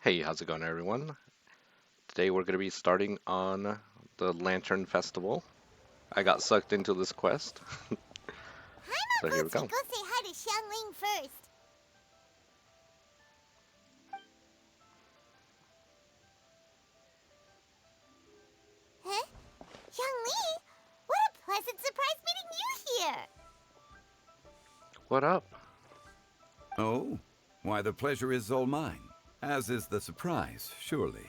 Hey, how's it going, everyone? Today we're going to be starting on the Lantern Festival. I got sucked into this quest, so here we Gucci, go. go say hi to Xiangling first. Huh? Xiangling? What a pleasant surprise meeting you here! What up? Oh, why the pleasure is all mine, as is the surprise, surely.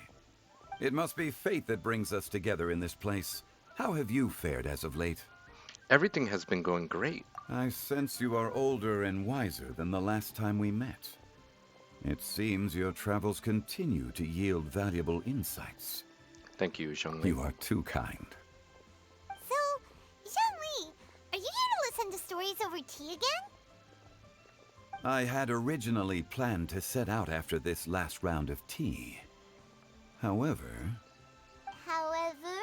It must be fate that brings us together in this place. How have you fared as of late? Everything has been going great. I sense you are older and wiser than the last time we met. It seems your travels continue to yield valuable insights. Thank you, Zhongli. You are too kind. So, Xiangling, are you here to listen to stories over tea again? I had originally planned to set out after this last round of tea. However, However...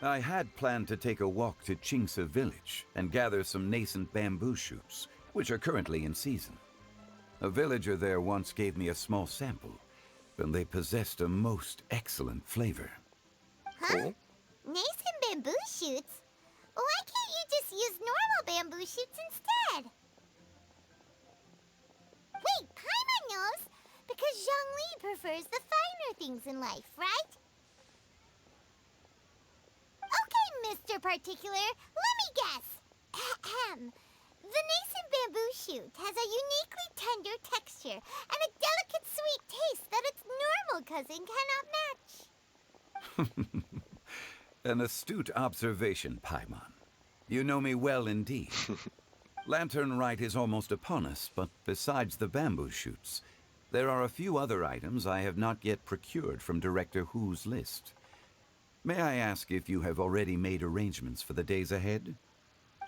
I had planned to take a walk to Chimes village and gather some nascent bamboo shoots, which are currently in season. A villager there once gave me a small sample, and they possessed a most excellent flavor. Huh? Cool. Nascent bamboo shoots? Why can't you just use normal bamboo shoots instead? Wait, Paimon knows! Because Zhongli prefers the finer things in life, right? Okay, Mr. Particular, let me guess. Ahem. The nascent bamboo shoot has a uniquely tender texture and a delicate sweet taste that its normal cousin cannot match. An astute observation, Paimon. You know me well indeed. Lantern Rite is almost upon us, but besides the bamboo shoots, there are a few other items I have not yet procured from Director Hu's list. May I ask if you have already made arrangements for the days ahead?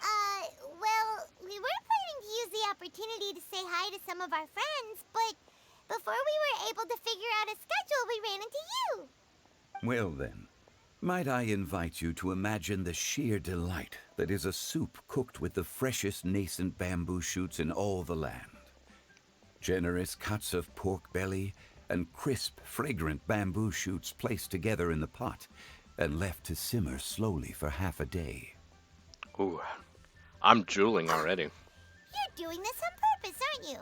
Well, we were planning to use the opportunity to say hi to some of our friends, but before we were able to figure out a schedule, we ran into you. Well then, might I invite you to imagine the sheer delight that is a soup cooked with the freshest nascent bamboo shoots in all the land. Generous cuts of pork belly and crisp, fragrant bamboo shoots placed together in the pot and left to simmer slowly for half a day. Ooh, I'm drooling already. You're doing this on purpose, aren't you?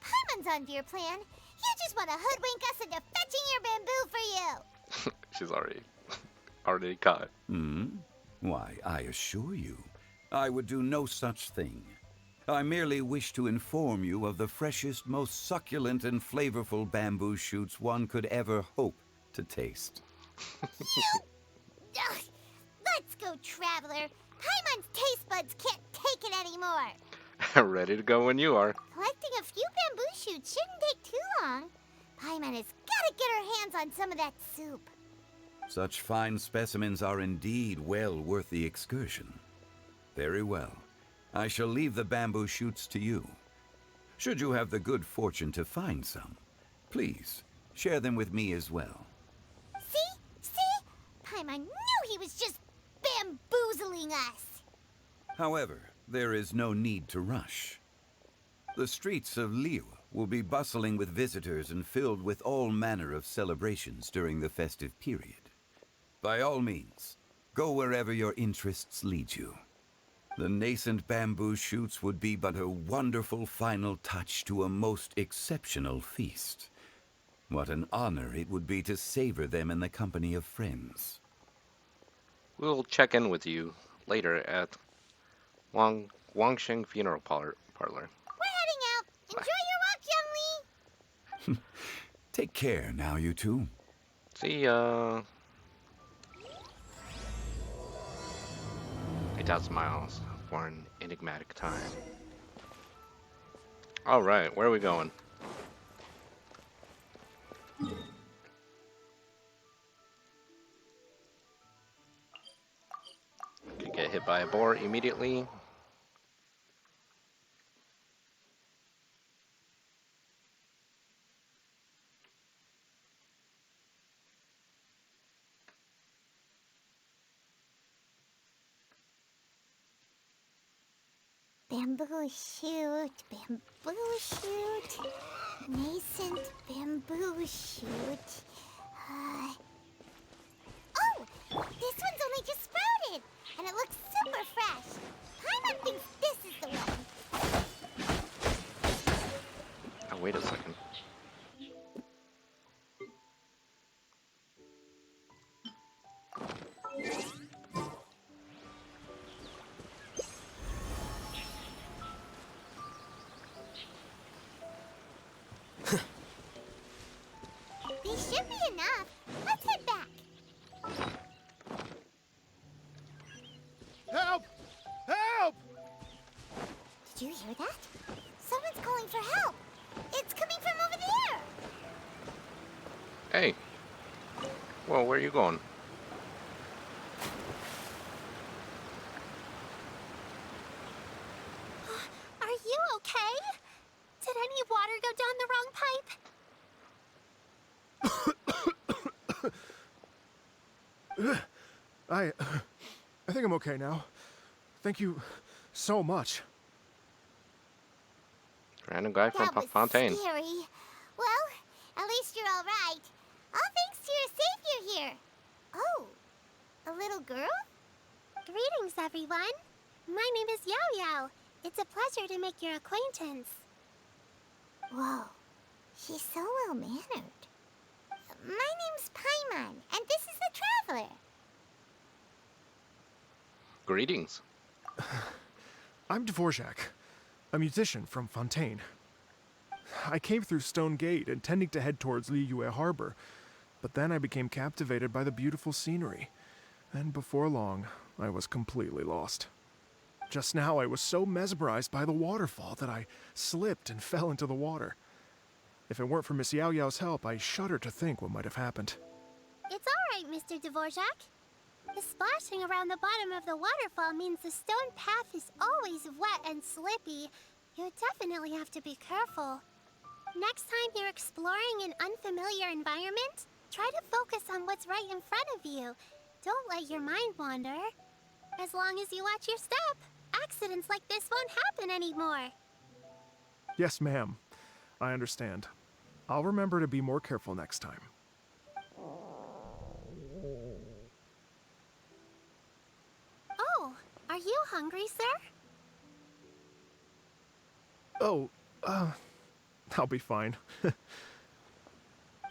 Paimon's on your plan. You just want to hoodwink us into fetching your bamboo for you. She's already caught. Why, I assure you, I would do no such thing. I merely wish to inform you of the freshest, most succulent and flavorful bamboo shoots one could ever hope to taste. You... Ugh. Let's go, Traveler. Paimon's taste buds can't take it anymore. Ready to go when you are. Collecting a few bamboo shoots shouldn't take too long. Paimon has got to get her hands on some of that soup. Such fine specimens are indeed well worth the excursion. Very well. I shall leave the bamboo shoots to you. Should you have the good fortune to find some, please share them with me as well. See? See? Paimon knew he was just bamboozling us. However, there is no need to rush. The streets of Liu will be bustling with visitors and filled with all manner of celebrations during the festive period. By all means, go wherever your interests lead you. The nascent bamboo shoots would be but a wonderful final touch to a most exceptional feast. What an honor it would be to savor them in the company of friends. We'll check in with you later at Wangsheng Funeral Parlor. We're heading out. Enjoy your walk, Youngly. Take care now, you two. See ya. 8,000 miles for an enigmatic time. Alright, where are we going? Could get hit by a boar immediately. Bamboo shoot, nascent bamboo bamboo shoot. Oh! This one's only just sprouted! And it looks super fresh! Paimon thinks this is the one! Oh, wait a second. These should be enough. Let's head back. Help! Help! Did you hear that? Someone's calling for help. It's coming from over there. Hey. Well, where are you going? Are you okay? Did any water go down the wrong pipe? I think I'm okay now. Thank you so much. Random guy from That was Fontaine. scary. Well, at least you're all right. All thanks to your savior here. Oh, a little girl? Greetings, everyone. My name is Yao Yao. It's a pleasure to make your acquaintance. Whoa, she's so well-mannered. My name's Paimon, and this is the Traveler. Greetings. I'm Dvorak, a musician from Fontaine. I came through Stone Gate intending to head towards Liyue Harbor, but then I became captivated by the beautiful scenery, and before long, I was completely lost. Just now, I was so mesmerized by the waterfall that I slipped and fell into the water. If it weren't for Miss Yao Yao's help, I shudder to think what might have happened. It's all right, Mr. Dvorak. The splashing around the bottom of the waterfall means the stone path is always wet and slippy. You definitely have to be careful. Next time you're exploring an unfamiliar environment, try to focus on what's right in front of you. Don't let your mind wander. As long as you watch your step, accidents like this won't happen anymore. Yes, ma'am. I understand. I'll remember to be more careful next time. Oh, are you hungry, sir? Oh, I'll be fine.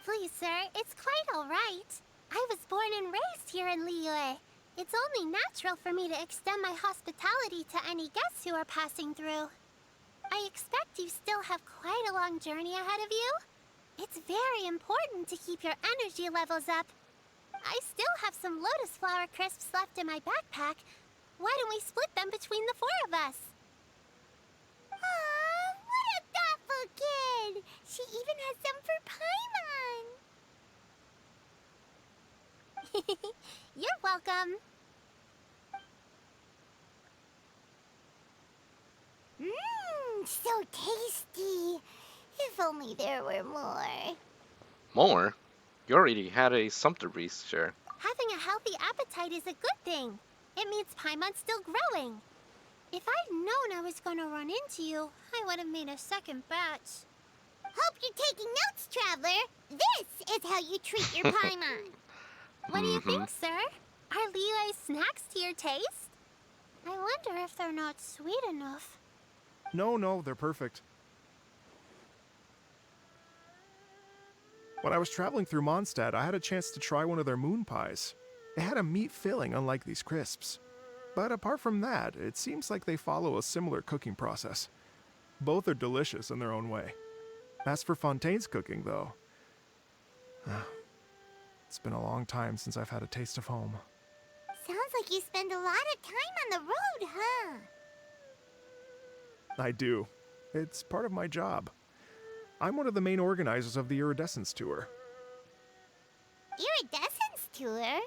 Please, sir, it's quite all right. I was born and raised here in Liyue. It's only natural for me to extend my hospitality to any guests who are passing through. I expect you still have quite a long journey ahead of you. It's very important to keep your energy levels up. I still have some lotus flower crisps left in my backpack. Why don't we split them between the four of us? Aw, what a thoughtful kid! She even has some for Paimon! You're welcome. Mmm, so tasty. If only there were more. More? You already had a Sumpter-Beast share. Having a healthy appetite is a good thing. It means Paimon's still growing. If I'd known I was gonna run into you, I would have made a second batch. Hope you're taking notes, Traveler. This is how you treat your Paimon. What do you think, sir? Are Liyue snacks to your taste? I wonder if they're not sweet enough. No, they're perfect. When I was traveling through Mondstadt, I had a chance to try one of their moon pies. It had a meat filling, unlike these crisps. But apart from that, it seems like they follow a similar cooking process. Both are delicious in their own way. As for Fontaine's cooking, though, it's been a long time since I've had a taste of home. Sounds like you spend a lot of time on the road, huh? I do. It's part of my job. I'm one of the main organizers of the Iridescence Tour. Iridescence tour?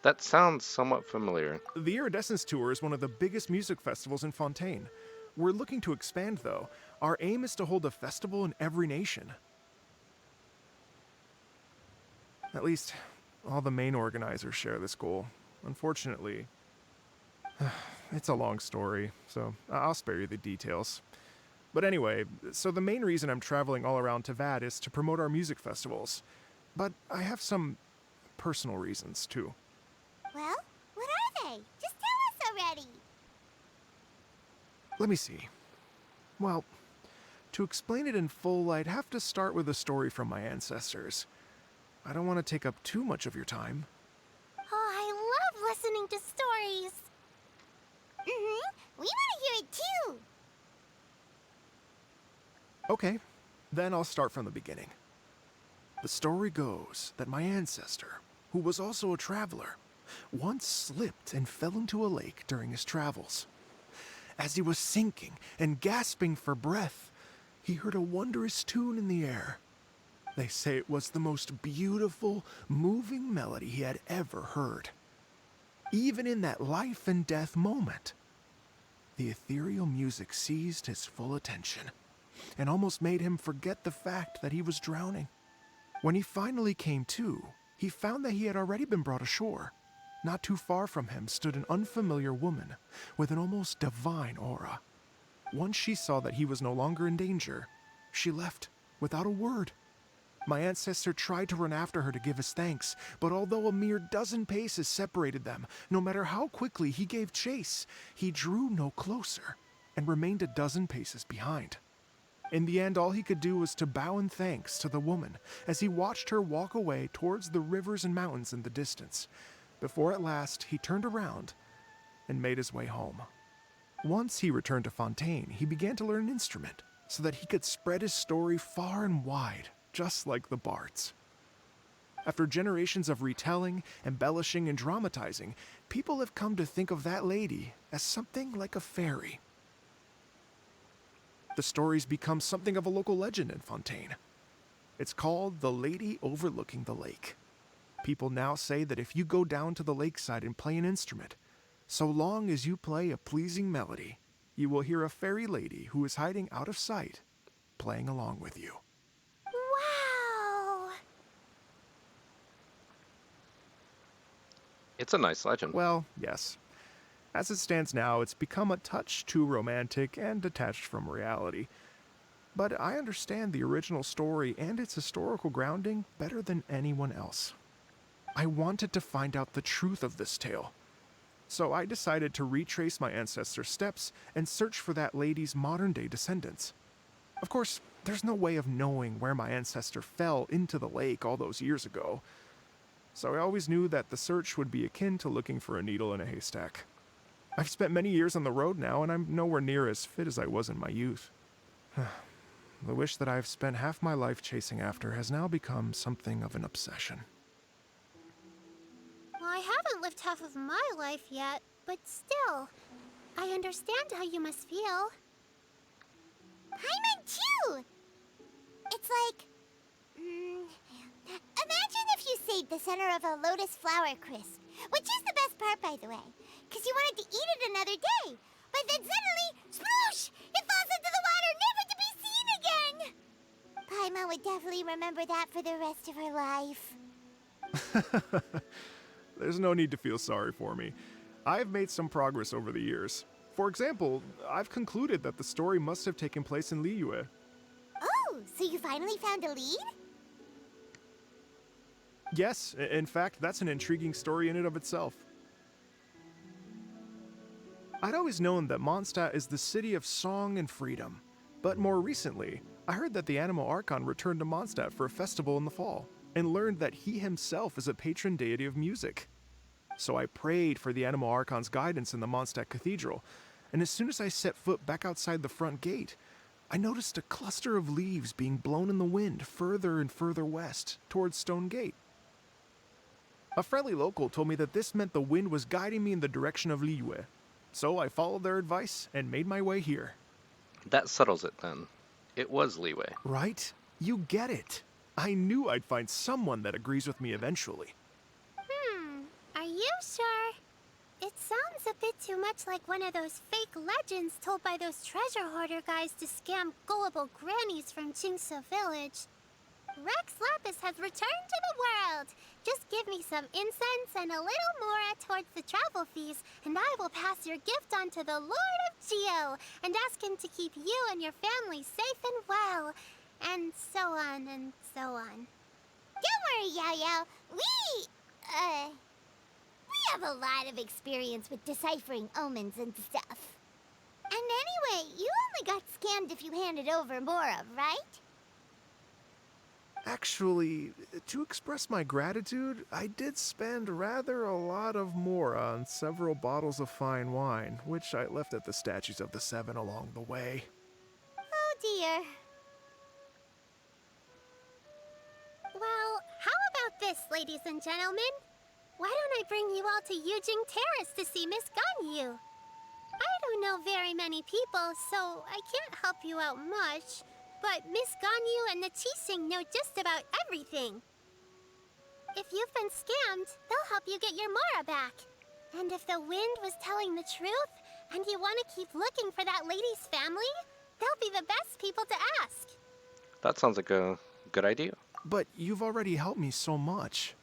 That sounds somewhat familiar. The Iridescence Tour is one of the biggest music festivals in Fontaine. We're looking to expand, though. Our aim is to hold a festival in every nation. At least, all the main organizers share this goal. Unfortunately, it's a long story, so I'll spare you the details. But anyway, so the main reason I'm traveling all around Tavad is to promote our music festivals. But I have some personal reasons, too. Well, what are they? Just tell us already. Let me see. Well, to explain it in full, I'd have to start with a story from my ancestors. I don't want to take up too much of your time. Oh, I love listening to stories. We want to hear it too. Okay, then I'll start from the beginning. The story goes that my ancestor, who was also a traveler, once slipped and fell into a lake during his travels. As he was sinking and gasping for breath, he heard a wondrous tune in the air. They say it was the most beautiful, moving melody he had ever heard. Even in that life and death moment, the ethereal music seized his full attention and almost made him forget the fact that he was drowning. When he finally came to, he found that he had already been brought ashore. Not too far from him stood an unfamiliar woman with an almost divine aura. Once she saw that he was no longer in danger, she left without a word. My ancestor tried to run after her to give his thanks, but although a mere dozen paces separated them, no matter how quickly he gave chase, he drew no closer and remained a dozen paces behind. In the end, all he could do was to bow in thanks to the woman as he watched her walk away towards the rivers and mountains in the distance, before at last he turned around and made his way home. Once he returned to Fontaine, he began to learn an instrument so that he could spread his story far and wide, just like the bards. After generations of retelling, embellishing, and dramatizing, people have come to think of that lady as something like a fairy. The story's become something of a local legend in Fontaine. It's called The Lady Overlooking the Lake. People now say that if you go down to the lakeside and play an instrument, so long as you play a pleasing melody, you will hear a fairy lady who is hiding out of sight, playing along with you. Wow. It's a nice legend. Well, yes. As it stands now, it's become a touch too romantic and detached from reality. But I understand the original story and its historical grounding better than anyone else. I wanted to find out the truth of this tale. So I decided to retrace my ancestors' steps and search for that lady's modern-day descendants. Of course, there's no way of knowing where my ancestor fell into the lake all those years ago. So I always knew that the search would be akin to looking for a needle in a haystack. I've spent many years on the road now, and I'm nowhere near as fit as I was in my youth. The wish that I've spent half my life chasing after has now become something of an obsession. Well, I haven't lived half of my life yet, but still, I understand how you must feel. Paimon too! It's like... imagine if you saved the center of a lotus flower crisp, which is the best part, by the way, because you wanted to eat it another day. But then suddenly, sploosh! It falls into the water, never to be seen again! Paimon would definitely remember that for the rest of her life. There's no need to feel sorry for me. I've made some progress over the years. For example, I've concluded that the story must have taken place in Liyue. Oh, so you finally found a lead? Yes, in fact, that's an intriguing story in and of itself. I'd always known that Mondstadt is the city of song and freedom, but more recently, I heard that the Animal Archon returned to Mondstadt for a festival in the fall, and learned that he himself is a patron deity of music. So I prayed for the Animal Archon's guidance in the Mondstadt Cathedral, and as soon as I set foot back outside the front gate, I noticed a cluster of leaves being blown in the wind further and further west, towards Stone Gate. A friendly local told me that this meant the wind was guiding me in the direction of Liyue, so I followed their advice and made my way here. That settles it then. It was Leeway. Right? You get it. I knew I'd find someone that agrees with me eventually. Are you sure? It sounds a bit too much like one of those fake legends told by those treasure hoarder guys to scam gullible grannies from Jingsa Village. Rex Lapis has returned to the world. Just give me some incense and a little mora towards the travel fees, and I will pass your gift on to the Lord of Geo and ask him to keep you and your family safe and well. And so on and so on. Don't worry, Yao Yao. We have a lot of experience with deciphering omens and stuff. And anyway, you only got scammed if you handed over Mora, right? Actually, to express my gratitude, I did spend rather a lot of mora on several bottles of fine wine, which I left at the statues of the Seven along the way. Oh dear. Well, how about this, ladies and gentlemen? Why don't I bring you all to Yujing Terrace to see Miss Ganyu? I don't know very many people, so I can't help you out much. But Miss Ganyu and the Qixing know just about everything. If you've been scammed, they'll help you get your Mora back. And if the wind was telling the truth, and you want to keep looking for that lady's family, they'll be the best people to ask. That sounds like a good idea. But you've already helped me so much.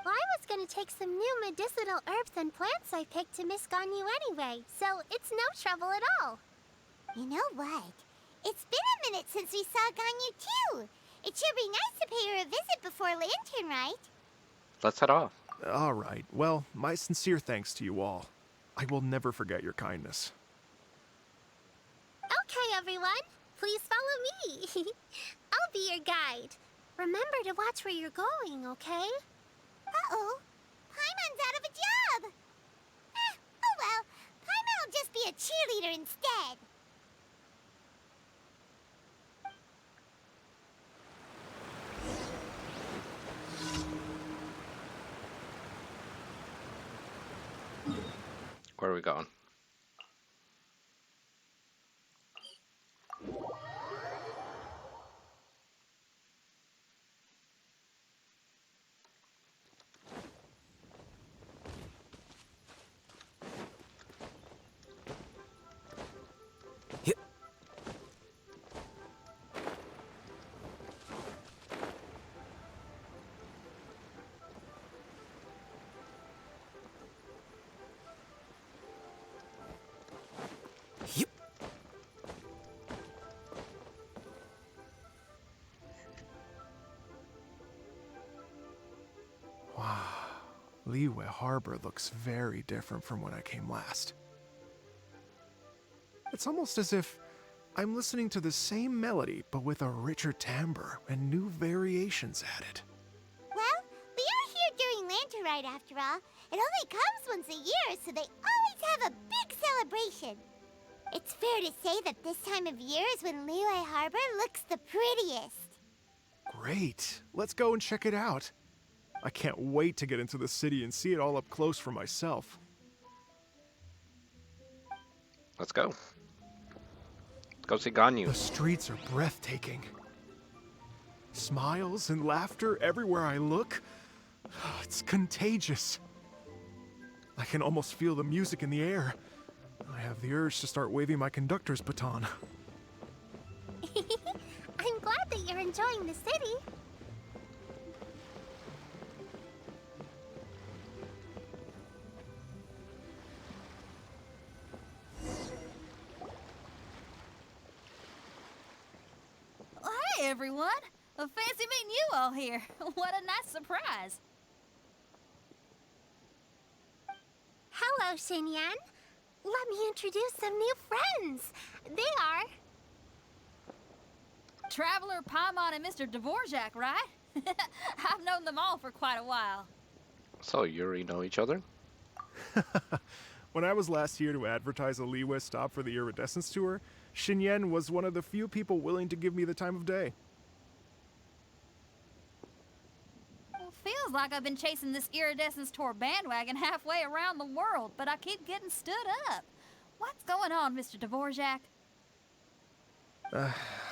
Well, I was gonna take some new medicinal herbs and plants I picked to Miss Ganyu anyway, so it's no trouble at all. You know what? It's been a minute since we saw Ganyu too. It should be nice to pay her a visit before Lantern Rite. Let's head off. All right. Well, my sincere thanks to you all. I will never forget your kindness. Okay, everyone. Please follow me. I'll be your guide. Remember to watch where you're going, okay? Uh-oh. Paimon's out of a job. Oh well. Paimon will just be a cheerleader instead. Where are we going? Yep. Yep. Wow. Liyue Harbor looks very different from when I came last. It's almost as if I'm listening to the same melody, but with a richer timbre and new variations added. Well, we are here during Lantern Rite after all. It only comes once a year, so they always have a big celebration. It's fair to say that this time of year is when Liyue Harbor looks the prettiest. Great. Let's go and check it out. I can't wait to get into the city and see it all up close for myself. Let's go. Let's go see Ganyu. The streets are breathtaking. Smiles and laughter everywhere I look. It's contagious. I can almost feel the music in the air. I have the urge to start waving my conductor's baton. I'm glad that you're enjoying the city. Hey everyone! Fancy meeting you all here. What a nice surprise. Hello, Xinyan. Let me introduce some new friends. They are... Traveler, Paimon, and Mr. Dvorak, right? I've known them all for quite a while. So, you already know each other? When I was last here to advertise a Liyue stop for the Iridescence Tour, Xinyan was one of the few people willing to give me the time of day. Well, feels like I've been chasing this Iridescence Tour bandwagon halfway around the world, but I keep getting stood up. What's going on, Mr. Dvorak?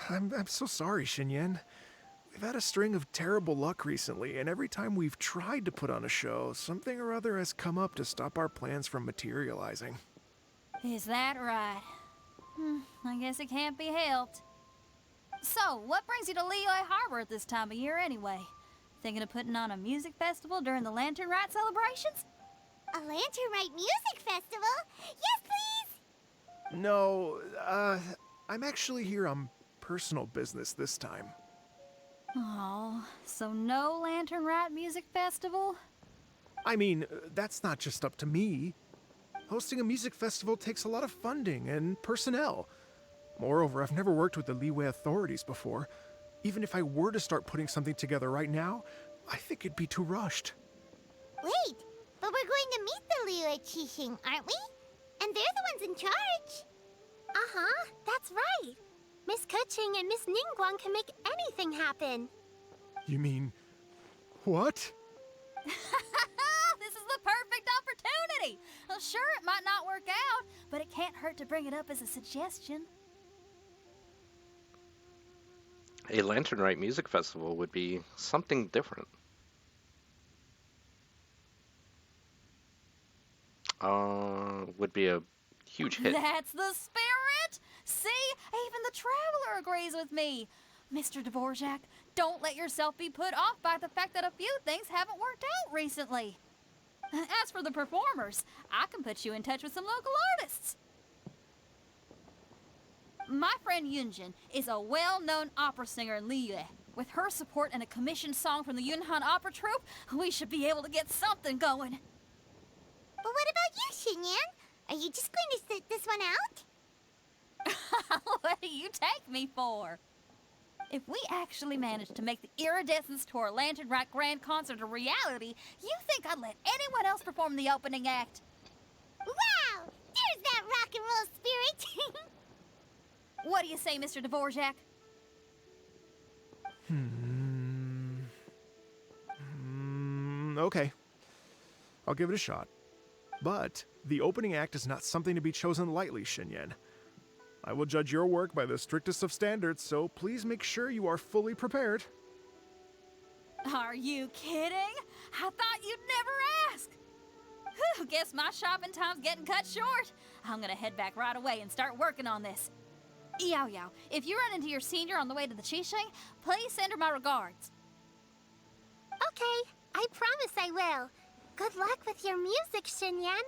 I'm so sorry, Xinyan. We've had a string of terrible luck recently, and every time we've tried to put on a show, something or other has come up to stop our plans from materializing. Is that right? I guess it can't be helped. So, what brings you to Liyue Harbor at this time of year anyway? Thinking of putting on a music festival during the Lantern Rite celebrations? A Lantern Rite music festival? Yes, please! No, I'm actually here on personal business this time. Oh, so no Lantern Rite music festival? I mean, that's not just up to me. Hosting a music festival takes a lot of funding and personnel. Moreover, I've never worked with the Liyue authorities before. Even if I were to start putting something together right now, I think it'd be too rushed. Wait, but we're going to meet the Liyue Qixing, aren't we? And they're the ones in charge. Uh-huh, that's right. Miss Keqing and Miss Ningguang can make anything happen. You mean... what? This is the perfect opportunity! Well, sure, it might not work out, but it can't hurt to bring it up as a suggestion. A Lantern Rite music festival would be something different. Would be a huge hit. That's the spirit! See? Even the Traveler agrees with me. Mr. Dvorak, don't let yourself be put off by the fact that a few things haven't worked out recently. As for the performers, I can put you in touch with some local artists. My friend Yunjin is a well-known opera singer in Liyue. With her support and a commissioned song from the Yunhan Opera Troupe, we should be able to get something going. But what about you, Xinyan? Are you just going to sit this one out? What do you take me for? If we actually manage to make the Iridescence Tour Lantern Rite Grand Concert a reality, you think I'd let anyone else perform the opening act? Wow! There's that rock and roll spirit! What do you say, Mr. Dvorak? Okay. I'll give it a shot. But the opening act is not something to be chosen lightly, Xinyan. I will judge your work by the strictest of standards, so please make sure you are fully prepared. Are you kidding? I thought you'd never ask. Whew, guess my shopping time's getting cut short. I'm gonna head back right away and start working on this. Yao Yao, if you run into your senior on the way to the Qixing, please send her my regards. Okay, I promise I will. Good luck with your music, Xinyan.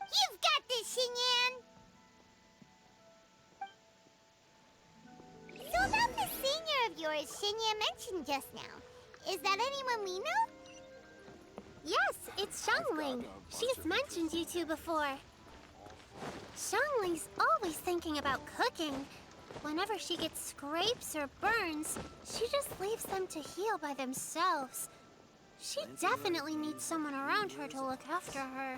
You've got this, Xinyan! So about the senior of yours Xinyan mentioned just now, is that anyone we know? Yes, it's Xiangling. She's mentioned you two before. Xiangling's always thinking about cooking. Whenever she gets scrapes or burns, she just leaves them to heal by themselves. She definitely needs someone around her to look after her.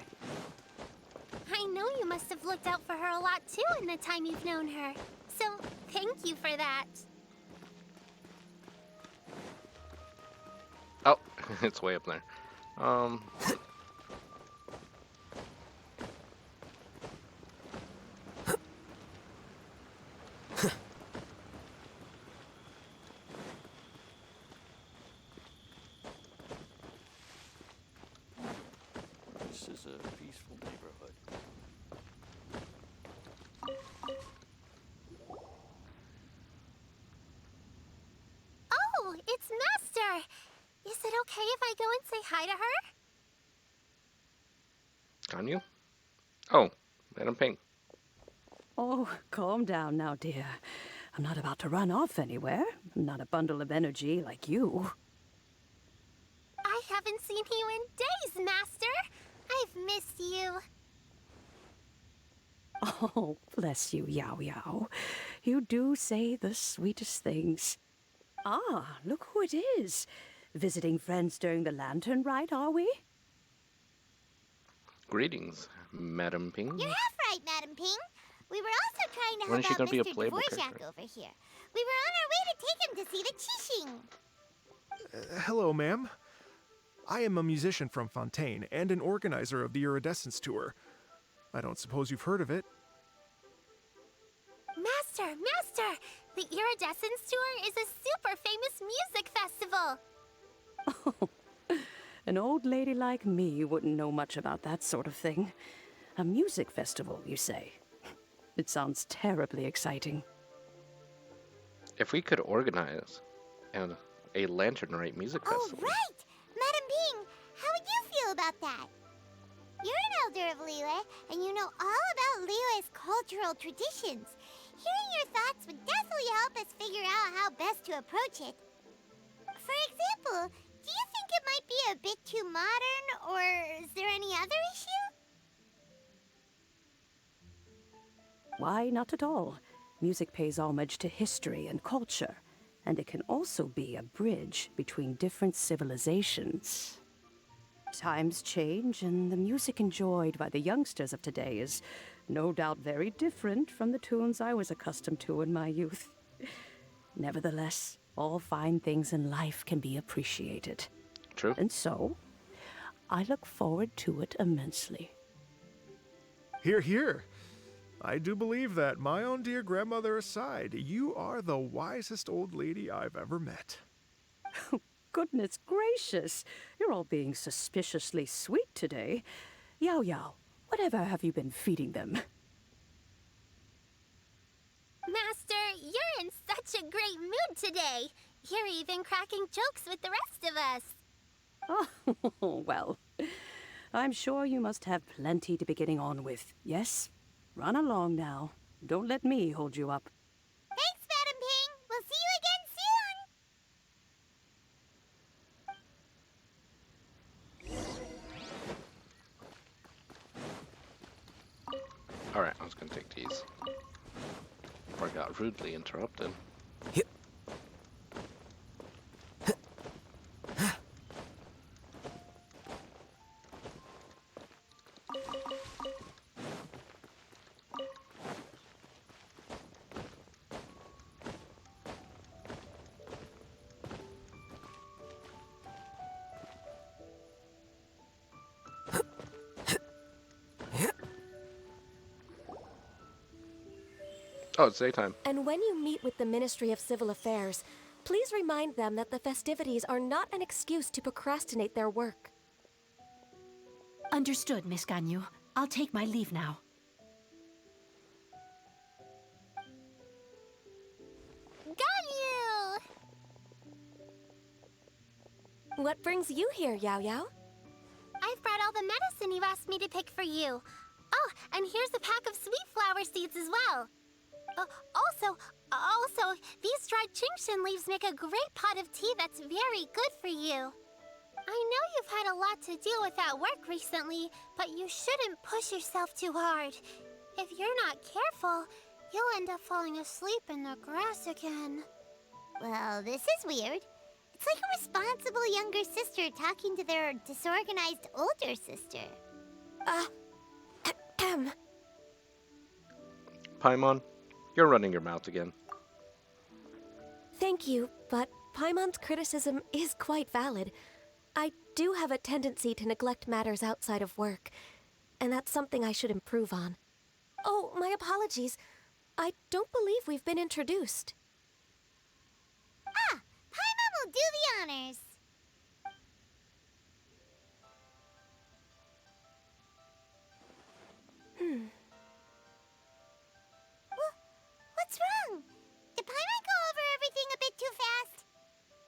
I know you must have looked out for her a lot too in the time you've known her. So, thank you for that. Oh, it's way up there. This is a peaceful neighborhood. Oh, it's Master! Is it okay if I go and say hi to her? Can you? Oh, Madam Ping. Oh, calm down now, dear. I'm not about to run off anywhere. I'm not a bundle of energy like you. I haven't seen you in days, Master. I've missed you. Oh, bless you, Yao Yao. You do say the sweetest things. Ah, look who it is. Visiting friends during the Lantern Rite, are we? Greetings, Madam Ping. You're half right, Madam Ping. We were also trying to When is she help out gonna be a Mr. playable Dvorak character? over here. We were on our way to take him to see the Qixing. Hello, ma'am. I am a musician from Fontaine and an organizer of the Iridescence Tour. I don't suppose you've heard of it. Master! The Iridescence Tour is a super famous music festival. Oh, an old lady like me wouldn't know much about that sort of thing. A music festival, you say? It sounds terribly exciting. if we could organize a Lantern Rite music Oh, festival. right! Madam Bing, how would you feel about that? You're an elder of Liyue, and you know all about Liyue's cultural traditions. Hearing your thoughts would definitely help us figure out how best to approach it. For example, do you think it might be a bit too modern, or is there any other issue? Why, not at all. Music pays homage to history and culture, and it can also be a bridge between different civilizations. Times change, and the music enjoyed by the youngsters of today is no doubt very different from the tunes I was accustomed to in my youth. Nevertheless, all fine things in life can be appreciated. True. And so, I look forward to it immensely. Hear, hear. I do believe that, my own dear grandmother aside, you are the wisest old lady I've ever met. Goodness gracious, you're all being suspiciously sweet today. Yao Yao, whatever have you been feeding them? Master, you're in such a great mood today. You're even cracking jokes with the rest of us. Oh, well, I'm sure you must have plenty to be getting on with, yes? Run along now. Don't let me hold you up. Thanks, Madam Ping. We'll see you again soon. Alright, I was gonna take these. Or got rudely interrupted. Oh, it's daytime. And when you meet with the Ministry of Civil Affairs, please remind them that the festivities are not an excuse to procrastinate their work. Understood, Miss Ganyu. I'll take my leave now. Ganyu! What brings you here, Yao Yao? I've brought all the medicine you asked me to pick for you. Oh, and here's a pack of sweet flower seeds as well. Also, these dried Chingshin leaves make a great pot of tea that's very good for you. I know you've had a lot to deal with at work recently, but you shouldn't push yourself too hard. If you're not careful, you'll end up falling asleep in the grass again. Well, this is weird. It's like a responsible younger sister talking to their disorganized older sister. Paimon, you're running your mouth again. Thank you, but Paimon's criticism is quite valid. I do have a tendency to neglect matters outside of work, and that's something I should improve on. Oh, my apologies. I don't believe we've been introduced. Ah, Paimon will do the honors. What's wrong? Did Paimon go over everything a bit too fast?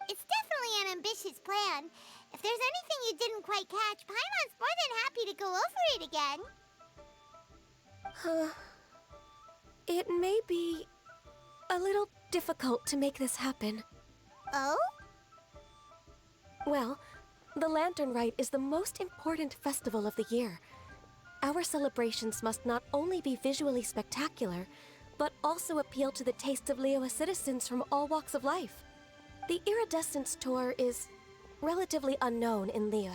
It's definitely an ambitious plan. If there's anything you didn't quite catch, Paimon's more than happy to go over it again. It may be a little difficult to make this happen. Oh? Well, the Lantern Rite is the most important festival of the year. Our celebrations must not only be visually spectacular, but also appeal to the tastes of Liyue citizens from all walks of life. The Iridescence Tour is relatively unknown in Liyue.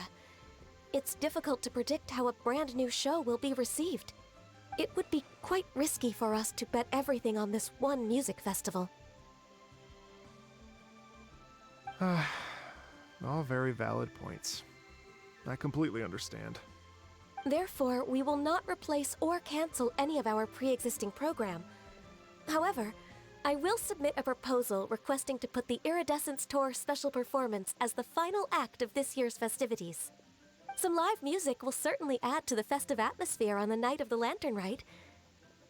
It's difficult to predict how a brand new show will be received. It would be quite risky for us to bet everything on this one music festival. All very valid points. I completely understand. Therefore, we will not replace or cancel any of our pre-existing program. However, I will submit a proposal requesting to put the Iridescence Tour special performance as the final act of this year's festivities. Some live music will certainly add to the festive atmosphere on the night of the Lantern Rite.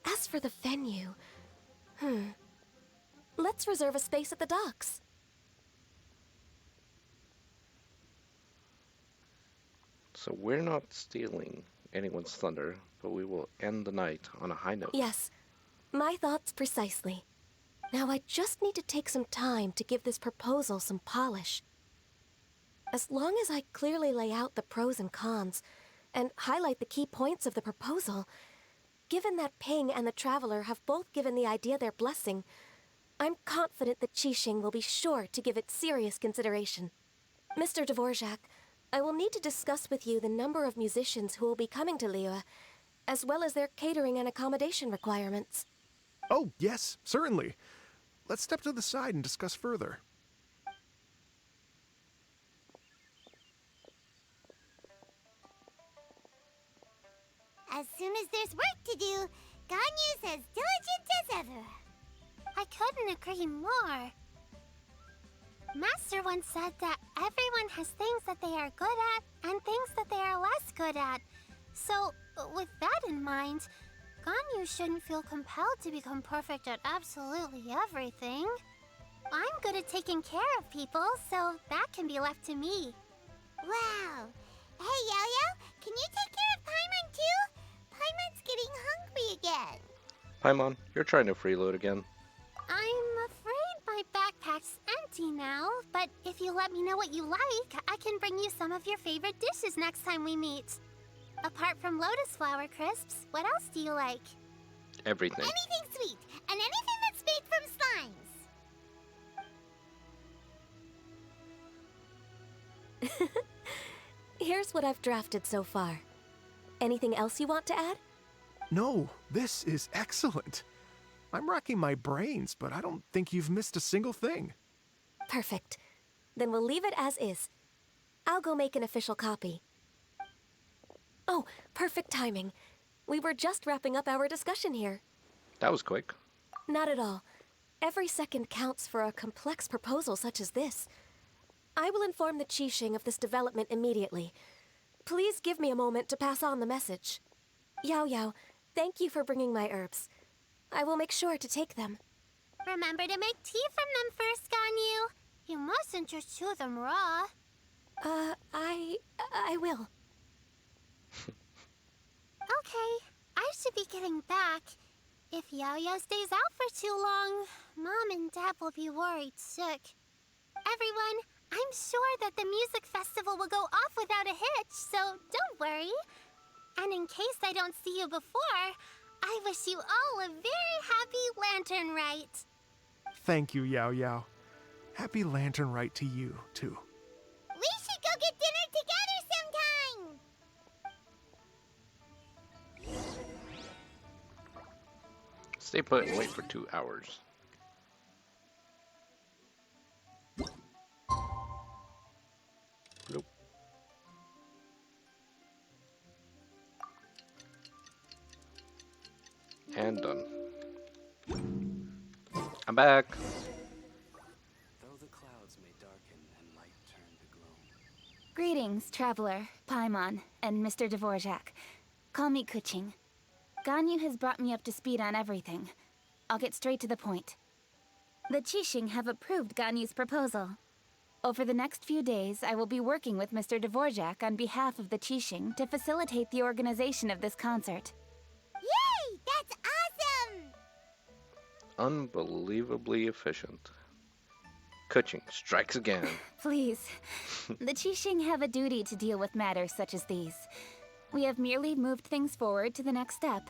As for the venue, Let's reserve a space at the docks. So we're not stealing anyone's thunder, but we will end the night on a high note. Yes, my thoughts precisely. Now I just need to take some time to give this proposal some polish. As long as I clearly lay out the pros and cons, and highlight the key points of the proposal, given that Ping and the Traveler have both given the idea their blessing, I'm confident that Qixing will be sure to give it serious consideration. Mr. Dvorak, I will need to discuss with you the number of musicians who will be coming to Liyue, as well as their catering and accommodation requirements. Oh, yes, certainly. Let's step to the side and discuss further. As soon as there's work to do, Ganyu's as diligent as ever. I couldn't agree more. Master once said that everyone has things that they are good at and things that they are less good at. So, with that in mind, Ganyu shouldn't feel compelled to become perfect at absolutely everything. I'm good at taking care of people, so that can be left to me. Wow. Hey, Yo-Yo, can you take care of Paimon too? Paimon's getting hungry again. Paimon, you're trying to freeload again. I'm afraid my backpack's empty now, but if you let me know what you like, I can bring you some of your favorite dishes next time we meet. Apart from lotus flower crisps, what else do you like? Everything. Anything sweet, and anything that's made from slimes. Here's what I've drafted so far. Anything else you want to add? No, this is excellent. I'm racking my brains, but I don't think you've missed a single thing. Perfect. Then we'll leave it as is. I'll go make an official copy. Oh, perfect timing. We were just wrapping up our discussion here. That was quick. Not at all. Every second counts for a complex proposal such as this. I will inform the Qixing of this development immediately. Please give me a moment to pass on the message. Yao Yao, thank you for bringing my herbs. I will make sure to take them. Remember to make tea from them first, Ganyu. You mustn't just chew them raw. I will. Okay, I should be getting back. If Yao-Yao stays out for too long, Mom and Dad will be worried sick. Everyone, I'm sure that the music festival will go off without a hitch, so don't worry. And in case I don't see you before, I wish you all a very happy Lantern Rite. Thank you, Yao Yao. Happy Lantern Rite to you, too. We should go get dinner together sometime. Stay put and wait for 2 hours. Nope. And done. I'm back. Though the clouds may darken and light turn to gloom. Greetings, Traveler, Paimon, and Mr. Dvorak. Call me Kuching. Ganyu has brought me up to speed on everything. I'll get straight to the point. The Qixing have approved Ganyu's proposal. Over the next few days, I will be working with Mr. Dvorak on behalf of the Qixing to facilitate the organization of this concert. Yay! That's awesome! Unbelievably efficient. Kuching strikes again. Please. The Qixing have a duty to deal with matters such as these. We have merely moved things forward to the next step.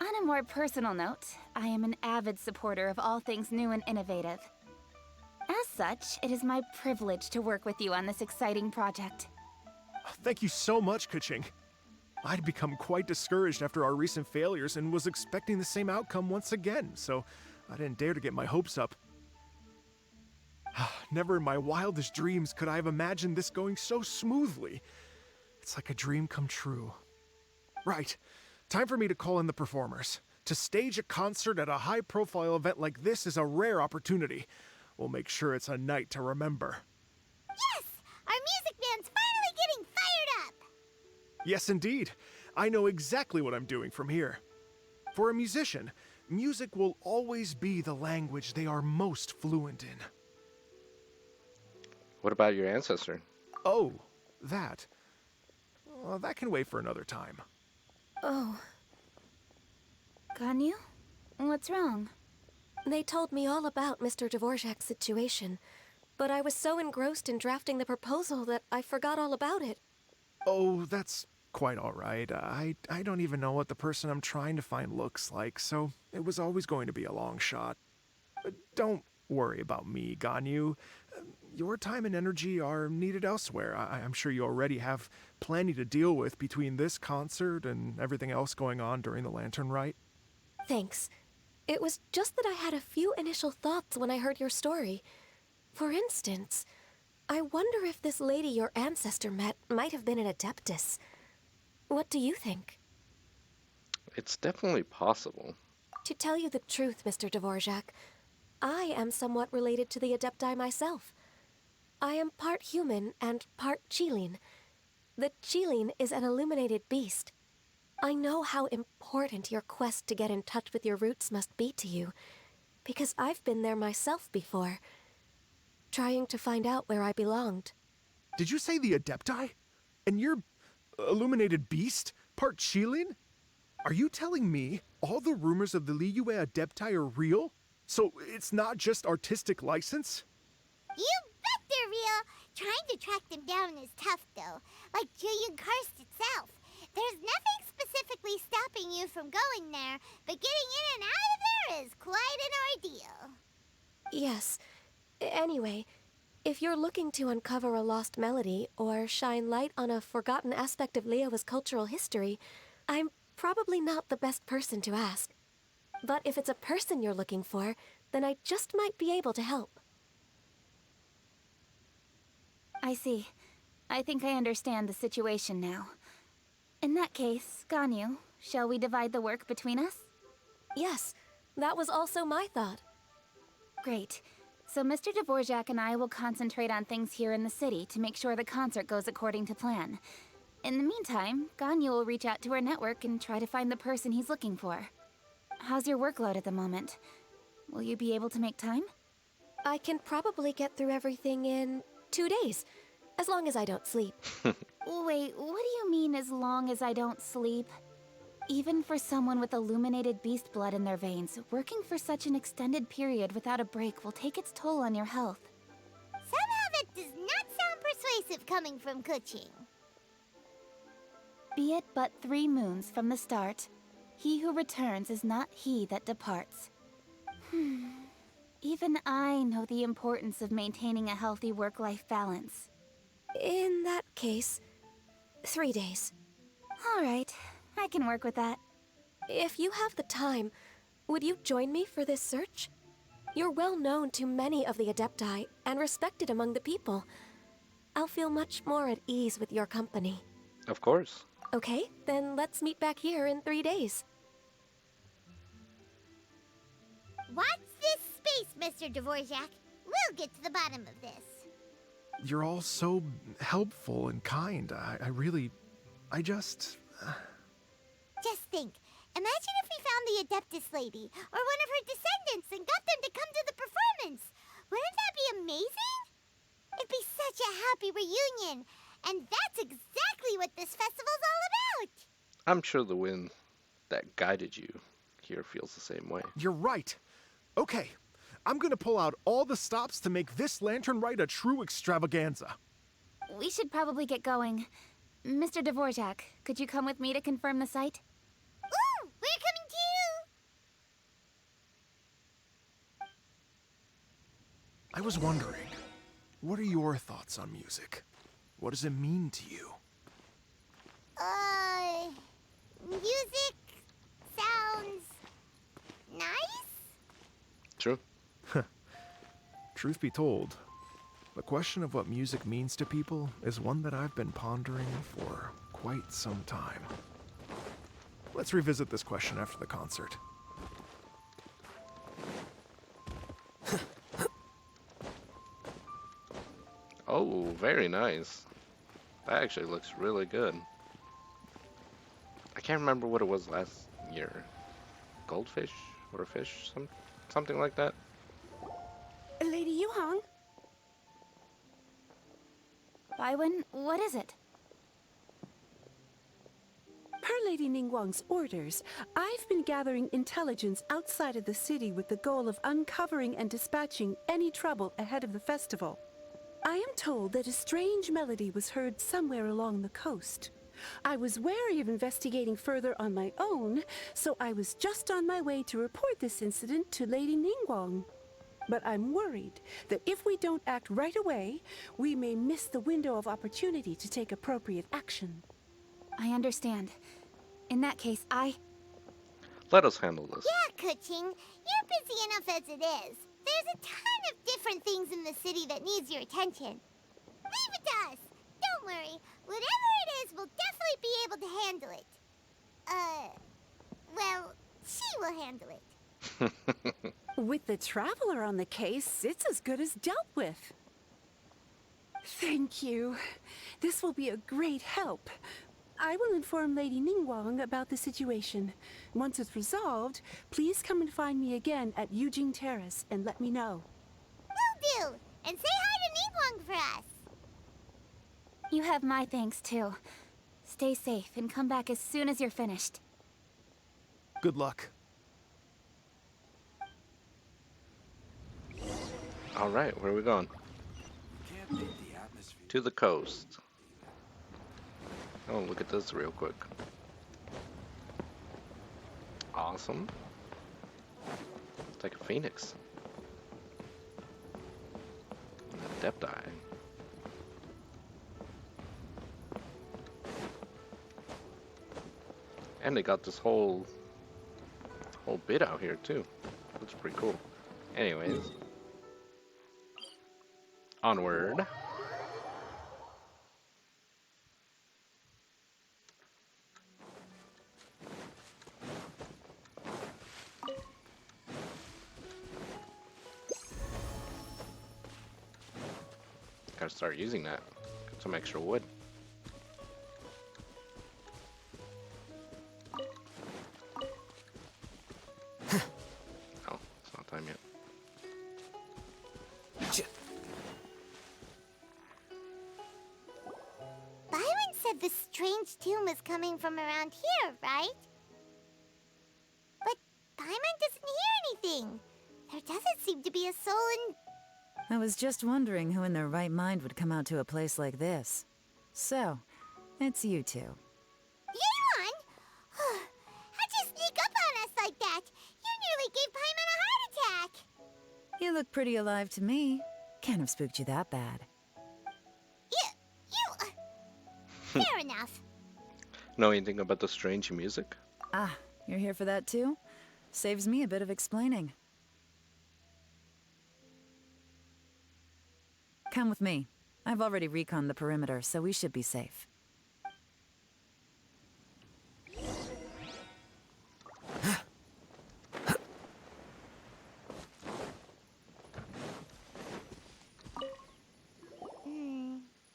On a more personal note, I am an avid supporter of all things new and innovative. As such, it is my privilege to work with you on this exciting project. Thank you so much, Kuching. I'd become quite discouraged after our recent failures and was expecting the same outcome once again, so I didn't dare to get my hopes up. Never in my wildest dreams could I have imagined this going so smoothly. It's like a dream come true. Right. Time for me to call in the performers. To stage a concert at a high-profile event like this is a rare opportunity. We'll make sure it's a night to remember. Yes! Our music band's finally getting fired up! Yes, indeed. I know exactly what I'm doing from here. For a musician, Music will always be the language they are most fluent in. What about your ancestor? Oh, that. Well, that can wait for another time. Oh, Ganyu? What's wrong? they told me all about Mr. Dvorak's situation, but I was so engrossed in drafting the proposal that I forgot all about it. Oh, that's quite all right. I don't even know what the person I'm trying to find looks like, so it was always going to be a long shot. Don't worry about me, Ganyu. Your time and energy are needed elsewhere. I'm sure you already have plenty to deal with between this concert and everything else going on during the Lantern Rite. Thanks. It was just that I had a few initial thoughts when I heard your story. For instance, I wonder if this lady your ancestor met might have been an Adeptus. What do you think? It's definitely possible. To tell you the truth, Mr. Dvorak, I am somewhat related to the Adepti myself. I am part human and part Qilin. The Qilin is an illuminated beast. I know how important your quest to get in touch with your roots must be to you, because I've been there myself before, trying to find out where I belonged. Did you say the Adepti? And you're illuminated beast? Part Qilin? Are you telling me all the rumors of the Liyue Adepti are real? So it's not just artistic license? You bet they're real. Trying to track them down is tough, though. Like Julian Karst itself. There's nothing specifically stopping you from going there, but getting in and out of there is quite an ordeal. Yes. Anyway, if you're looking to uncover a lost melody or shine light on a forgotten aspect of Liyue's cultural history, I'm probably not the best person to ask. But if it's a person you're looking for, then I just might be able to help. I see. I think I understand the situation now. In that case, Ganyu, shall we divide the work between us? Yes, that was also my thought. Great. So Mr. Dvorak and I will concentrate on things here in the city to make sure the concert goes according to plan. In the meantime, Ganyu will reach out to her network and try to find the person he's looking for. How's your workload at the moment? Will you be able to make time? I can probably get through everything in 2 days, as long as I don't sleep. Wait, what do you mean as long as I don't sleep? Even for someone with illuminated beast blood in their veins, working for such an extended period without a break will take its toll on your health. Somehow that does not sound persuasive coming from Kuching. Be it but 3 moons from the start, he who returns is not he that departs. Even I know the importance of maintaining a healthy work-life balance. In that case, 3 days. All right, I can work with that. If you have the time, would you join me for this search? You're well known to many of the Adepti and respected among the people. I'll feel much more at ease with your company. Of course. Okay, then let's meet back here in 3 days. Watch this space, Mr. Dvorak. We'll get to the bottom of this. You're all so helpful and kind. I just... Just think. Imagine if we found the Adeptus lady, or one of her descendants, and got them to come to the performance. Wouldn't that be amazing? It'd be such a happy reunion. And that's exactly what this festival's all about. I'm sure the wind that guided you here feels the same way. You're right. Okay, I'm gonna pull out all the stops to make this Lantern Rite a true extravaganza. We should probably get going. Mr. Dvorak, could you come with me to confirm the site? Ooh, we're coming too! I was wondering, what are your thoughts on music? What does it mean to you? Music sounds nice? True. Truth be told, the question of what music means to people is one that I've been pondering for quite some time. Let's revisit this question after the concert. Oh, very nice. That actually looks really good. I can't remember what it was last year. Goldfish, or a fish, something like that. Lady Yuhong? Baiwen, what is it? Per Lady Ningguang's orders, I've been gathering intelligence outside of the city with the goal of uncovering and dispatching any trouble ahead of the festival. I am told that a strange melody was heard somewhere along the coast. I was wary of investigating further on my own, so I was just on my way to report this incident to Lady Ningguang. But I'm worried that if we don't act right away, we may miss the window of opportunity to take appropriate action. I understand. In that case, Let us handle this. Yeah, Kuching, you're busy enough as it is. There's a ton of different things in the city that needs your attention. Leave it to us. Don't worry. Whatever it is, we'll definitely be able to handle it. Well, she will handle it. With the Traveler on the case, it's as good as dealt with. Thank you. This will be a great help. I will inform Lady Ningguang about the situation. Once it's resolved, please come and find me again at Yujing Terrace and let me know. Will do. And say hi to Ningguang for us. you have my thanks too. Stay safe and come back as soon as you're finished. Good luck. All right, where are we going? Can't beat the atmosphere. To the coast. Oh, look at this real quick. Awesome. It's like a phoenix. Depth eye. And they got this whole bit out here too. Looks pretty cool. Anyways. Onward. Gotta start using that. Get some extra wood. Oh, it's not time yet. Byron said the strange tune was coming from around here, right? But Paimon doesn't hear anything. There doesn't seem to be a soul in... I was just wondering who in their right mind would come out to a place like this. So, it's you two. Yeon! How'd you sneak up on us like that? You nearly gave Paimon a heart attack! You look pretty alive to me. Can't have spooked you that bad. Fair enough. Know anything about the strange music? Ah, you're here for that too? Saves me a bit of explaining. Come with me. I've already reconned the perimeter, so we should be safe.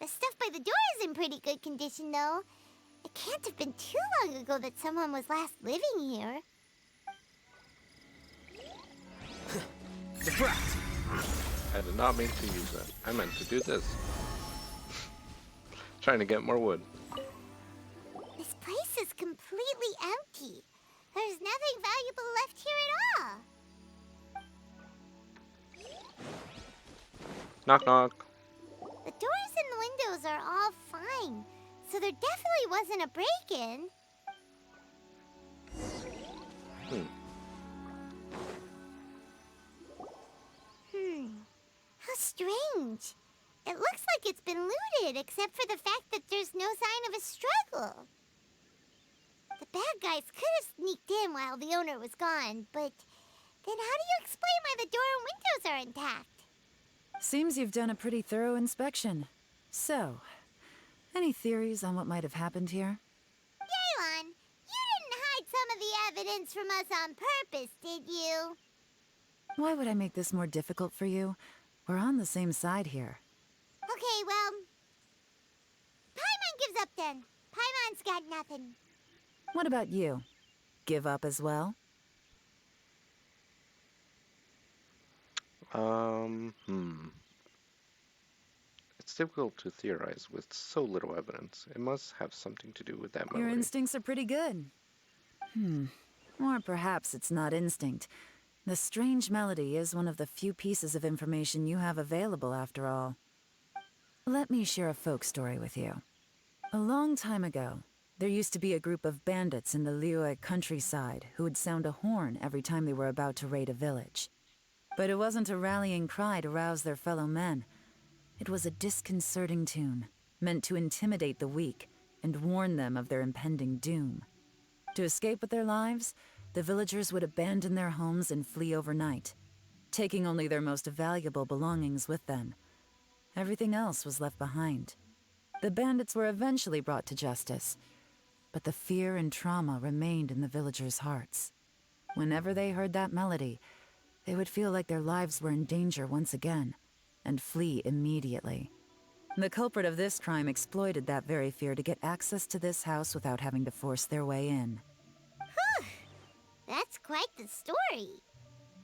The stuff by the door is in pretty good condition, though. It can't have been too long ago that someone was last living here. I did not mean to use that. I meant to do this. Trying to get more wood. This place is completely empty. There's nothing valuable left here at all. Knock knock. The doors and the windows are all fine, so there definitely wasn't a break-in. How strange. It looks like it's been looted, except for the fact that there's no sign of a struggle. The bad guys could have sneaked in while the owner was gone, but then how do you explain why the door and windows are intact? Seems you've done a pretty thorough inspection. So, any theories on what might have happened here? Yeon, you didn't hide some of the evidence from us on purpose, did you? Why would I make this more difficult for you? We're on the same side here. Okay, well... Paimon gives up then. Paimon's got nothing. What about you? Give up as well? Hmm. It's difficult to theorize with so little evidence. It must have something to do with that Your melody. instincts are pretty good. Or perhaps it's not instinct. The strange melody is one of the few pieces of information you have available, after all. Let me share a folk story with you. A long time ago, there used to be a group of bandits in the Liyue countryside who would sound a horn every time they were about to raid a village. But it wasn't a rallying cry to rouse their fellow men. It was a disconcerting tune, meant to intimidate the weak and warn them of their impending doom. To escape with their lives, the villagers would abandon their homes and flee overnight, taking only their most valuable belongings with them. Everything else was left behind. The bandits were eventually brought to justice, but the fear and trauma remained in the villagers' hearts. Whenever they heard that melody, they would feel like their lives were in danger once again, and flee immediately. The culprit of this crime exploited that very fear to get access to this house without having to force their way in. That's quite the story.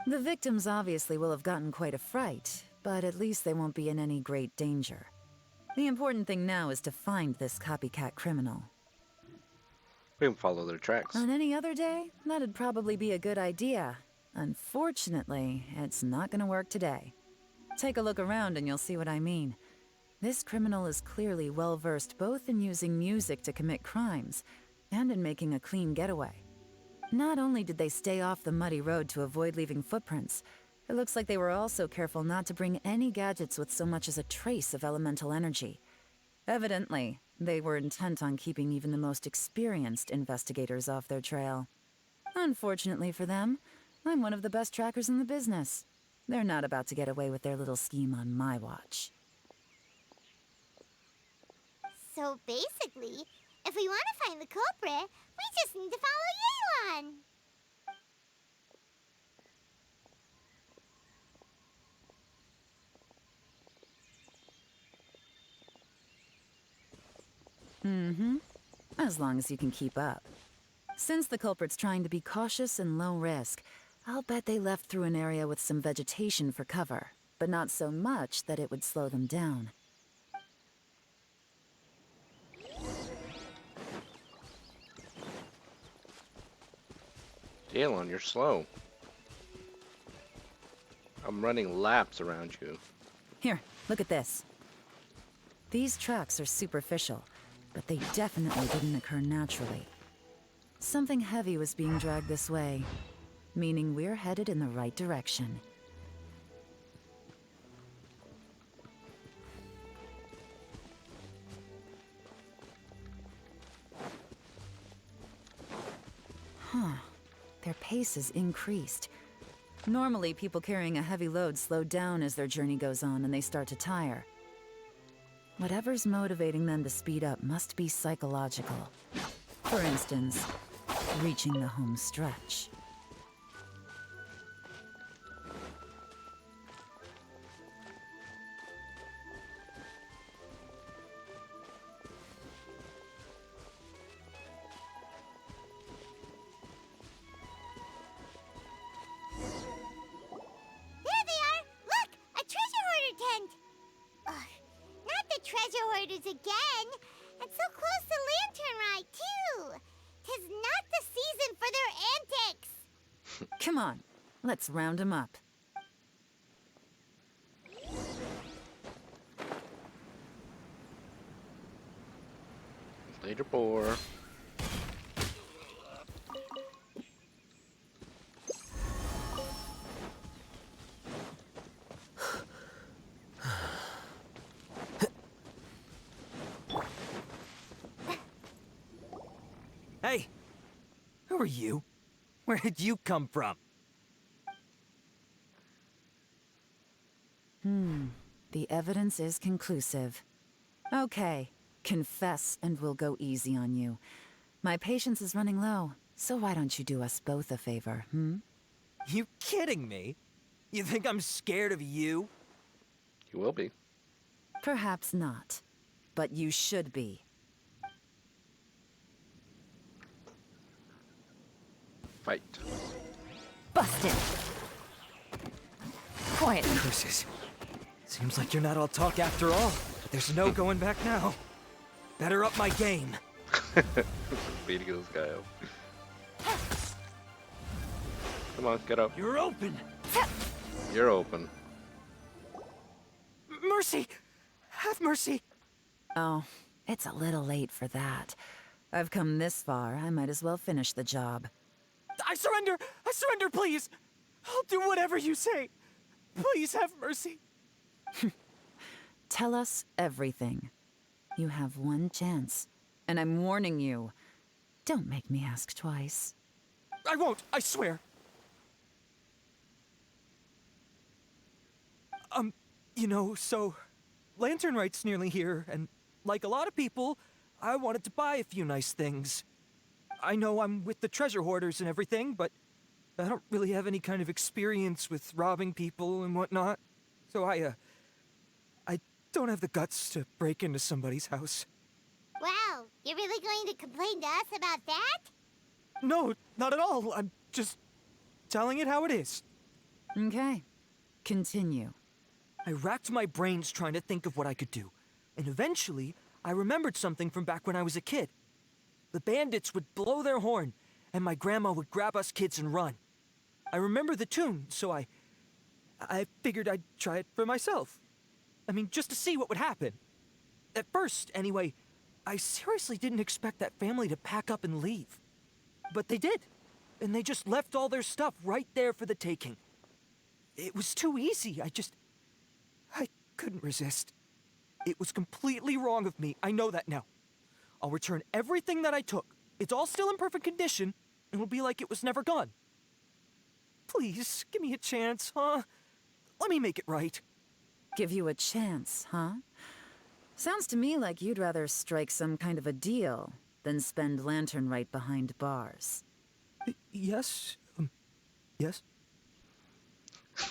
The victims obviously will have gotten quite a fright, but at least they won't be in any great danger. The important thing now is to find this copycat criminal. We can follow their tracks. On any other day, that'd probably be a good idea. Unfortunately, it's not gonna work today. Take a look around and you'll see what I mean. This criminal is clearly well-versed both in using music to commit crimes and in making a clean getaway. Not only did they stay off the muddy road to avoid leaving footprints, it looks like they were also careful not to bring any gadgets with so much as a trace of elemental energy. Evidently, they were intent on keeping even the most experienced investigators off their trail. Unfortunately for them, I'm one of the best trackers in the business. They're not about to get away with their little scheme on my watch. So basically, if we want to find the culprit, we just need to follow Yelan. As long as you can keep up. Since the culprit's trying to be cautious and low risk, I'll bet they left through an area with some vegetation for cover, but not so much that it would slow them down. Dalen, you're slow. I'm running laps around you. Here, look at this. These tracks are superficial, but they definitely didn't occur naturally. Something heavy was being dragged this way, meaning we're headed in the right direction. Their pace is increased. Normally, people carrying a heavy load slow down as their journey goes on and they start to tire. Whatever's motivating them to speed up must be psychological. For instance, reaching the home stretch. There they are! Look! A treasure hoarder tent! Ugh, not the treasure hoarders again! And so close to Lantern Rite, too! 'Tis not the season for their antics! Come on, let's round them up. Later, boar. Hey! Who are you? Where did you come from? The evidence is conclusive. Okay, confess and we'll go easy on you. My patience is running low, so why don't you do us both a favor, You kidding me? You think I'm scared of you? You will be. Perhaps not, but you should be. Fight. Busted! quiet. Curses. Seems like you're not all talk after all. But there's no going back now. Better up my game. Beating this guy up. Come on, get up. You're open. You're open. Mercy! Have mercy! Oh, it's a little late for that. I've come this far, I might as well finish the job. I surrender! I surrender, please! I'll do whatever you say. Please have mercy. Tell us everything. You have one chance, and I'm warning you. Don't make me ask twice. I won't, I swear. You know, so Lantern Rite's nearly here, and like a lot of people, I wanted to buy a few nice things. I know I'm with the treasure hoarders and everything, but I don't really have any kind of experience with robbing people and whatnot. So I don't have the guts to break into somebody's house. Wow, you're really going to complain to us about that? No, not at all. I'm just telling it how it is. Okay, continue. I racked my brains trying to think of what I could do, and eventually, I remembered something from back when I was a kid. The bandits would blow their horn, and my grandma would grab us kids and run. I remember the tune, so I figured I'd try it for myself. I mean, just to see what would happen. At first, anyway, I seriously didn't expect that family to pack up and leave. But they did, and they just left all their stuff right there for the taking. It was too easy, I couldn't resist. It was completely wrong of me, I know that now. I'll return everything that I took. It's all still in perfect condition, and it'll be like it was never gone. Please, give me a chance, huh? Let me make it right. Give you a chance, huh? Sounds to me like you'd rather strike some kind of a deal than spend Lantern Rite behind bars. Yes? Yes?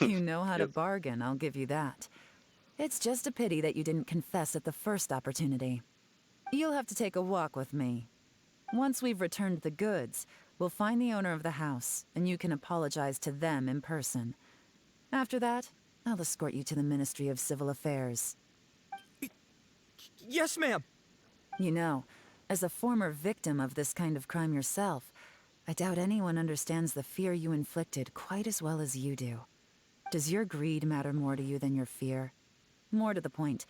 You know how to bargain, I'll give you that. It's just a pity that you didn't confess at the first opportunity. You'll have to take a walk with me. Once we've returned the goods, we'll find the owner of the house, and you can apologize to them in person. After that, I'll escort you to the Ministry of Civil Affairs. Yes, ma'am. You know, as a former victim of this kind of crime yourself, I doubt anyone understands the fear you inflicted quite as well as you do. Does your greed matter more to you than your fear? More to the point,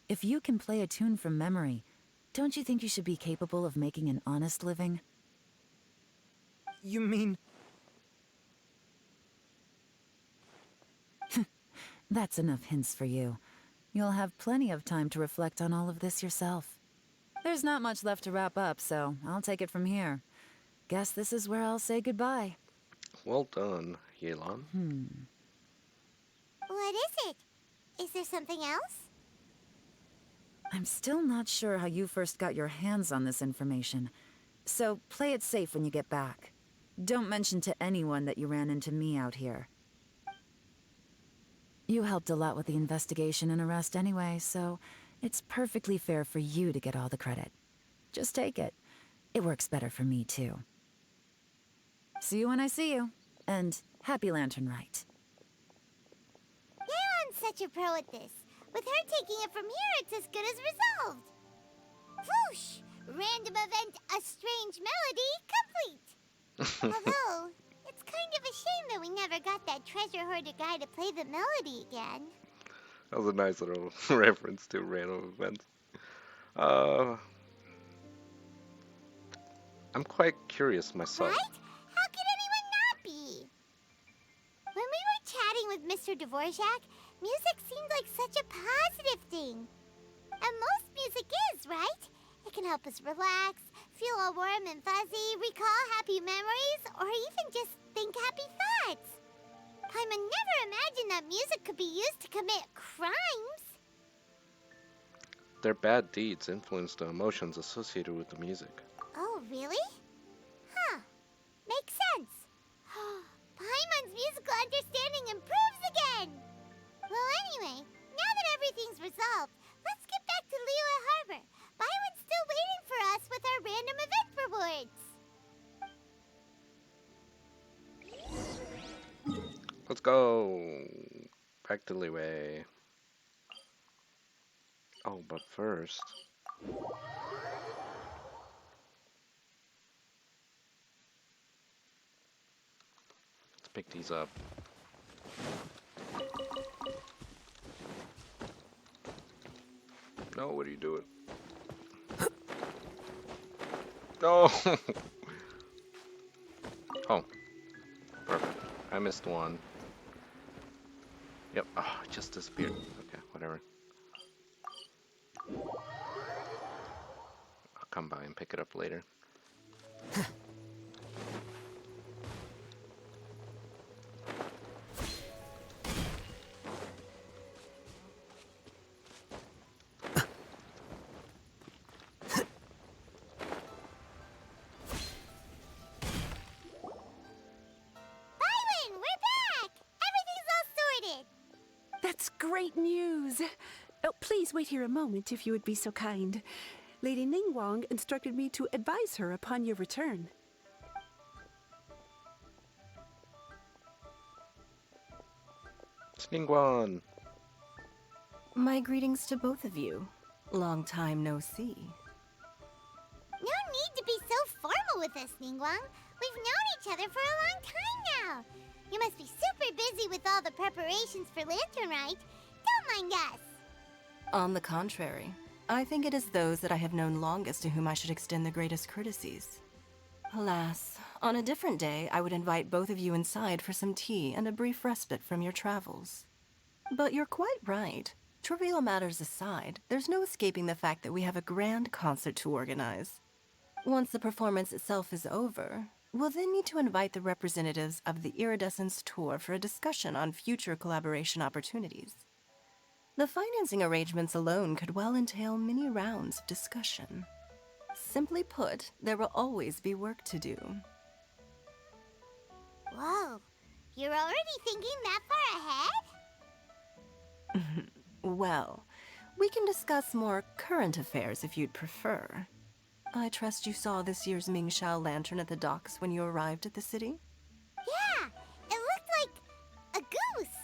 if you can play a tune from memory, don't you think you should be capable of making an honest living? You mean... That's enough hints for you. You'll have plenty of time to reflect on all of this yourself. There's not much left to wrap up, so I'll take it from here. Guess this is where I'll say goodbye. Well done, Yelan. What is it? Is there something else? I'm still not sure how you first got your hands on this information, so play it safe when you get back. Don't mention to anyone that you ran into me out here. You helped a lot with the investigation and arrest anyway, so it's perfectly fair for you to get all the credit. Just take it. It works better for me, too. See you when I see you, and happy Lantern Rite. Yelan's such a pro at this. With her taking it from here, it's as good as resolved. Whoosh! Random event, a strange melody, complete. Although, it's kind of a shame that we never got that treasure hoarder guy to play the melody again. That was a nice little reference to random events. I'm quite curious myself. Right? How could anyone not be? When we were chatting with Mr. Dvorak, music seemed like such a positive thing. And most music is, right? It can help us relax, feel all warm and fuzzy, recall happy memories, or even just think happy thoughts. Paimon never imagined that music could be used to commit crimes. Their bad deeds influence the emotions associated with the music. Oh, really? Huh. Makes sense. Paimon's musical understanding improves again. Well, anyway, now that everything's resolved, let's get back to Liyue Harbor. Byron's still waiting for us with our random event rewards. Let's go. Back to Leeway. Oh, but first... let's pick these up. No, what are you doing? No! Oh, perfect. I missed one. Yep, oh, it just disappeared. Okay, whatever. I'll come by and pick it up later. Byron, we're back! Everything's all sorted! That's great news. Oh, please wait here a moment if you would be so kind. Lady Ningguang instructed me to advise her upon your return. Ningguang! My greetings to both of you. Long time no see. No need to be so formal with us, Ningguang. We've known each other for a long time now. You must be super busy with all the preparations for Lantern Rite. Don't mind us. On the contrary, I think it is those that I have known longest to whom I should extend the greatest courtesies. Alas, on a different day, I would invite both of you inside for some tea and a brief respite from your travels. But you're quite right. Trivial matters aside, there's no escaping the fact that we have a grand concert to organize. Once the performance itself is over, we'll then need to invite the representatives of the Iridescence Tour for a discussion on future collaboration opportunities. The financing arrangements alone could well entail many rounds of discussion. Simply put, there will always be work to do. Whoa, you're already thinking that far ahead? Well, we can discuss more current affairs if you'd prefer. I trust you saw this year's Mingxiao lantern at the docks when you arrived at the city? Yeah, it looked like a goose.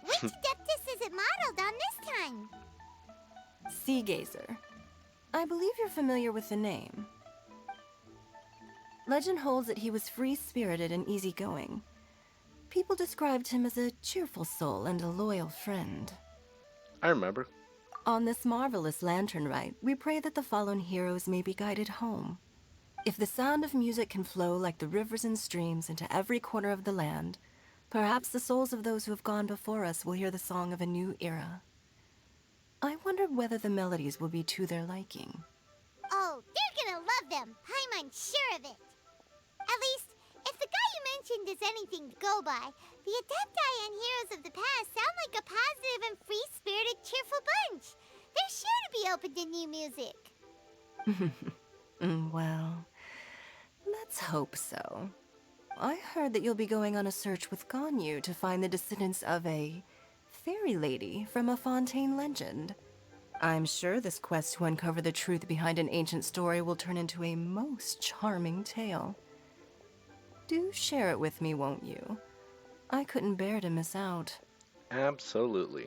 Which Adeptus is it modeled on this time? Sea Gazer. I believe you're familiar with the name. Legend holds that he was free-spirited and easygoing. People described him as a cheerful soul and a loyal friend. I remember. On this marvelous Lantern Rite, we pray that the fallen heroes may be guided home. If the sound of music can flow like the rivers and streams into every corner of the land, perhaps the souls of those who have gone before us will hear the song of a new era. I wondered whether the melodies will be to their liking. Oh, they're gonna love them. I'm unsure of it. At least, if the guy you mentioned is anything to go by, the Adepti and heroes of the past sound like a positive and free-spirited, cheerful bunch. They're sure to be open to new music. Well, let's hope so. I heard that you'll be going on a search with Ganyu to find the descendants of a fairy lady from a Fontaine legend. I'm sure this quest to uncover the truth behind an ancient story will turn into a most charming tale. Do share it with me, won't you? I couldn't bear to miss out. Absolutely.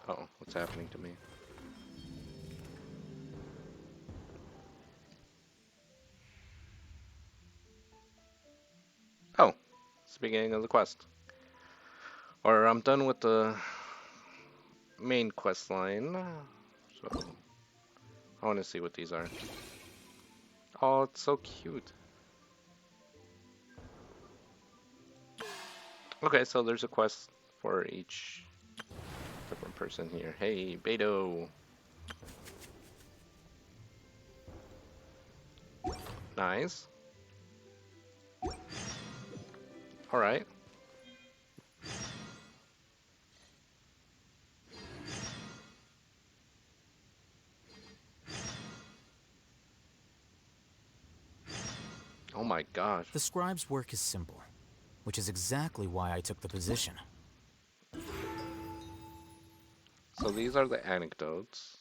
Oh, what's happening to me? Oh, it's the beginning of the quest. Or I'm done with the main quest line, so I want to see what these are. Oh, it's so cute. Okay, so there's a quest for each different person here. Hey, Beto. Nice. Alright. Oh my gosh. The scribe's work is simple, which is exactly why I took the position. So these are the anecdotes.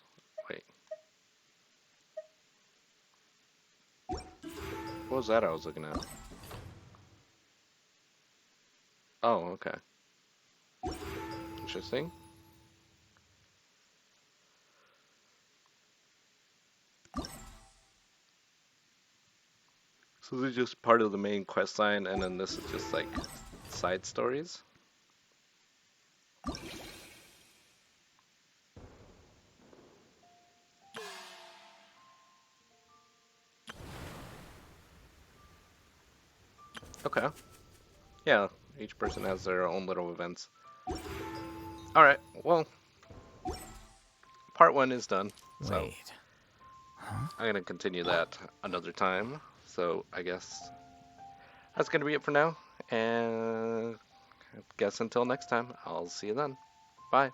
Wait. What was that I was looking at? Oh, okay. Interesting. So this is just part of the main quest line, and then this is just like side stories? Okay. Yeah, each person has their own little events. Alright, well, part 1 is done. So Wait. Huh? I'm gonna continue that another time. So I guess that's gonna be it for now. And I guess until next time, I'll see you then. Bye.